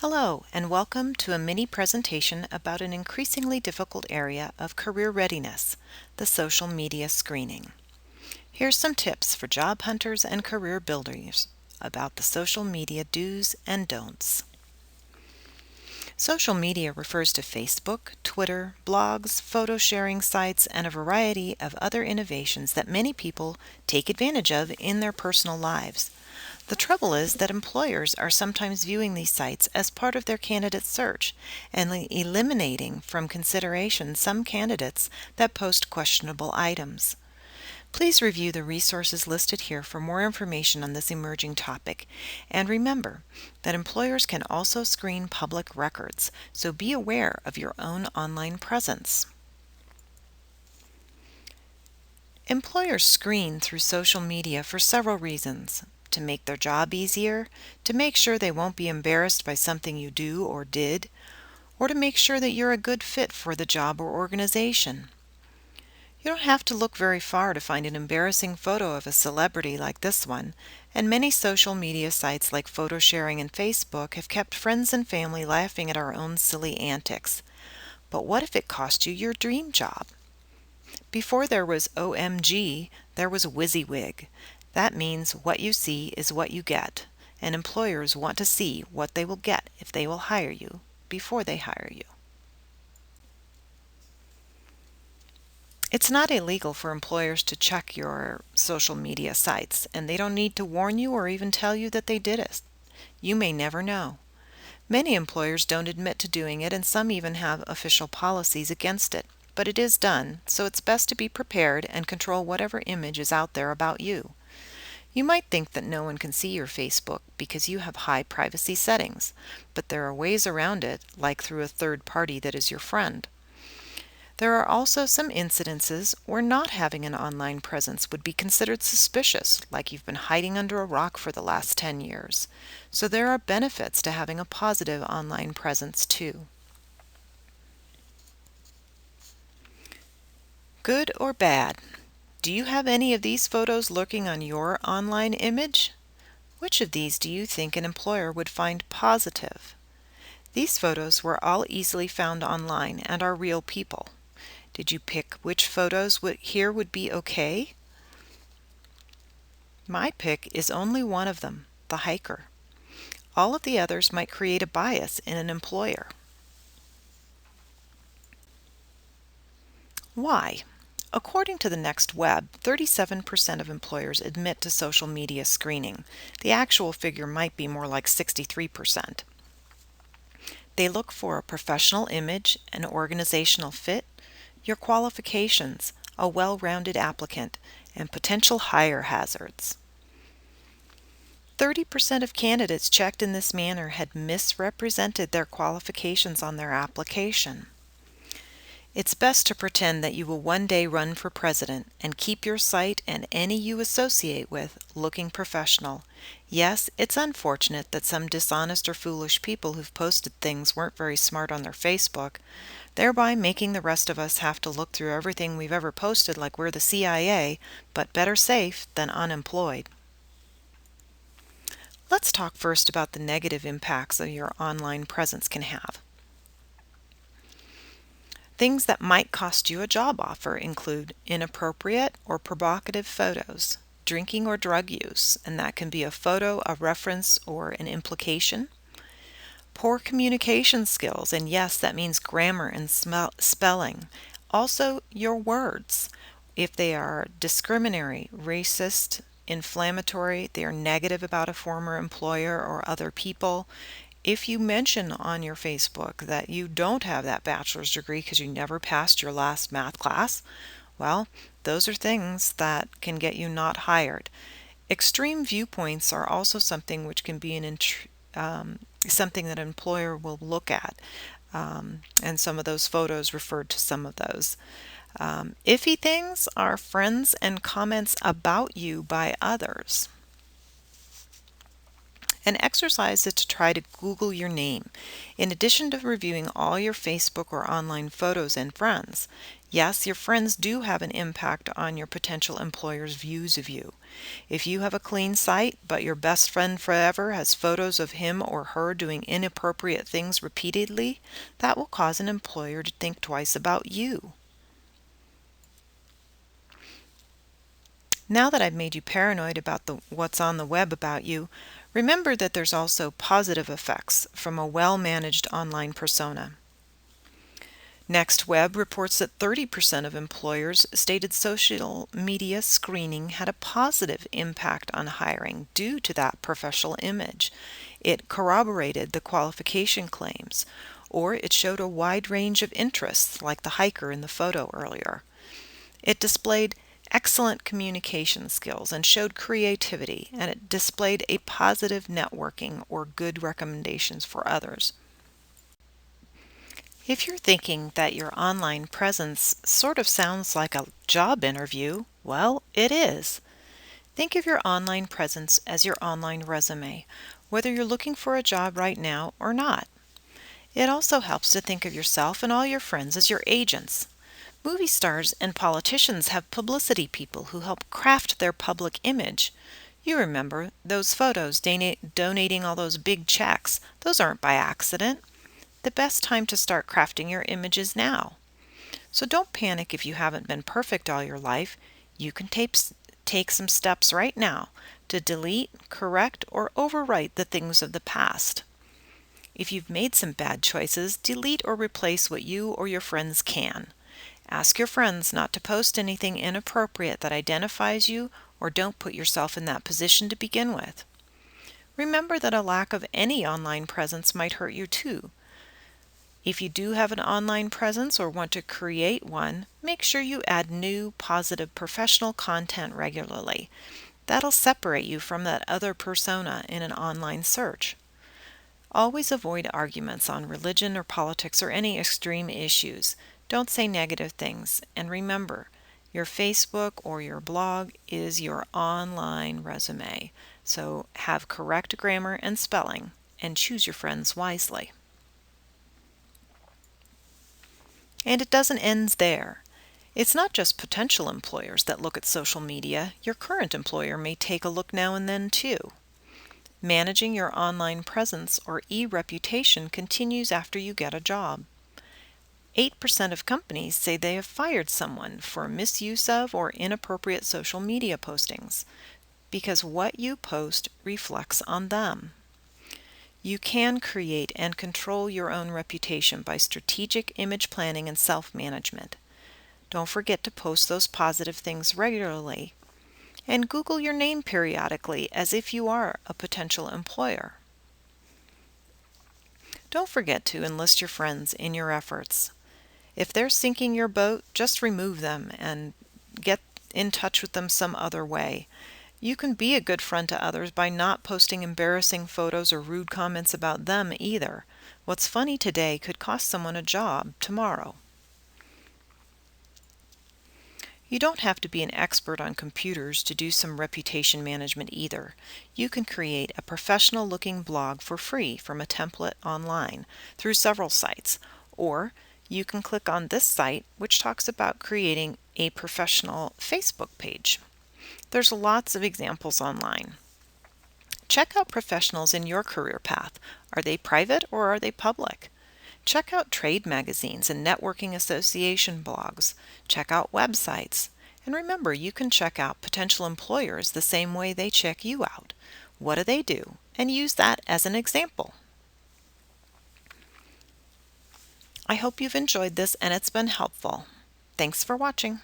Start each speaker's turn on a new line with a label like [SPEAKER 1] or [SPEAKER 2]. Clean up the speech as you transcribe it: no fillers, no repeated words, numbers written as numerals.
[SPEAKER 1] Hello, and welcome to a mini presentation about an increasingly difficult area of career readiness, the social media screening. Here's some tips for job hunters and career builders about the social media do's and don'ts. Social media refers to Facebook, Twitter, blogs, photo sharing sites, and a variety of other innovations that many people take advantage of in their personal lives. The trouble is that employers are sometimes viewing these sites as part of their candidate search and eliminating from consideration some candidates that post questionable items. Please review the resources listed here for more information on this emerging topic, and remember that employers can also screen public records, so be aware of your own online presence. Employers screen through social media for several reasons: to make their job easier, to make sure they won't be embarrassed by something you do or did, or to make sure that you're a good fit for the job or organization. You don't have to look very far to find an embarrassing photo of a celebrity like this one, and many social media sites like photo sharing and Facebook have kept friends and family laughing at our own silly antics. But what if it cost you your dream job? Before there was OMG, there was WYSIWYG. That means what you see is what you get, and employers want to see what they will get if they will hire you before they hire you. It's not illegal for employers to check your social media sites, and they don't need to warn you or even tell you that they did it. You may never know. Many employers don't admit to doing it, and some even have official policies against it. But it is done, so it's best to be prepared and control whatever image is out there about you. You might think that no one can see your Facebook because you have high privacy settings, but there are ways around it, like through a third party that is your friend. There are also some incidences where not having an online presence would be considered suspicious, like you've been hiding under a rock for the last 10 years. So there are benefits to having a positive online presence too. Good or bad? Do you have any of these photos lurking on your online image? Which of these do you think an employer would find positive? These photos were all easily found online and are real people. Did you pick which photos here would be okay? My pick is only one of them, the hiker. All of the others might create a bias in an employer. Why? According to the Next Web, 37% of employers admit to social media screening. The actual figure might be more like 63%. They look for a professional image, an organizational fit, your qualifications, a well-rounded applicant, and potential hire hazards. 30% of candidates checked in this manner had misrepresented their qualifications on their application. It's best to pretend that you will one day run for president and keep your site and any you associate with looking professional. Yes, it's unfortunate that some dishonest or foolish people who've posted things weren't very smart on their Facebook, thereby making the rest of us have to look through everything we've ever posted like we're the CIA, but better safe than unemployed. Let's talk first about the negative impacts that your online presence can have. Things that might cost you a job offer include inappropriate or provocative photos, drinking or drug use, and that can be a photo, a reference, or an implication. Poor communication skills, and yes, that means grammar and spelling. Also, your words. If they are discriminatory, racist, inflammatory, they are negative about a former employer or other people. If you mention on your Facebook that you don't have that bachelor's degree because you never passed your last math class, well, those are things that can get you not hired. Extreme viewpoints are also something which can be something that an employer will look at, and some of those photos referred to some of those. Iffy things are friends and comments about you by others. An exercise is to try to Google your name. In addition to reviewing all your Facebook or online photos and friends, Yes, your friends do have an impact on your potential employer's views of you. If you have a clean site, but your best friend forever has photos of him or her doing inappropriate things repeatedly, that will cause an employer to think twice about you. Now that I've made you paranoid about what's on the web about you, remember that there's also positive effects from a well-managed online persona. NextWeb reports that 30% of employers stated social media screening had a positive impact on hiring due to that professional image. It corroborated the qualification claims, or it showed a wide range of interests, like the hiker in the photo earlier. It displayed excellent communication skills and showed creativity, and it displayed a positive networking or good recommendations for others. If you're thinking that your online presence sort of sounds like a job interview, well, it is. Think of your online presence as your online resume, whether you're looking for a job right now or not. It also helps to think of yourself and all your friends as your agents. Movie stars and politicians have publicity people who help craft their public image. You remember those photos donating all those big checks. Those aren't by accident. The best time to start crafting your image is now. So don't panic if you haven't been perfect all your life. You can take some steps right now to delete, correct, or overwrite the things of the past. If you've made some bad choices, delete or replace what you or your friends can. Ask your friends not to post anything inappropriate that identifies you, or don't put yourself in that position to begin with. Remember that a lack of any online presence might hurt you too. If you do have an online presence or want to create one, make sure you add new, positive, professional content regularly. That'll separate you from that other persona in an online search. Always avoid arguments on religion or politics or any extreme issues. Don't say negative things. And remember, your Facebook or your blog is your online resume. So have correct grammar and spelling, and choose your friends wisely. And it doesn't end there. It's not just potential employers that look at social media. Your current employer may take a look now and then too. Managing your online presence or e-reputation continues after you get a job. 8% of companies say they have fired someone for misuse of or inappropriate social media postings, because what you post reflects on them. You can create and control your own reputation by strategic image planning and self-management. Don't forget to post those positive things regularly, and Google your name periodically as if you are a potential employer. Don't forget to enlist your friends in your efforts. If they're sinking your boat, just remove them and get in touch with them some other way. You can be a good friend to others by not posting embarrassing photos or rude comments about them either. What's funny today could cost someone a job tomorrow. You don't have to be an expert on computers to do some reputation management either. You can create a professional-looking blog for free from a template online through several sites, or you can click on this site, which talks about creating a professional Facebook page. There's lots of examples online. Check out professionals in your career path. Are they private or are they public? Check out trade magazines and networking association blogs. Check out websites. And remember, you can check out potential employers the same way they check you out. What do they do? And use that as an example. I hope you've enjoyed this and it's been helpful. Thanks for watching.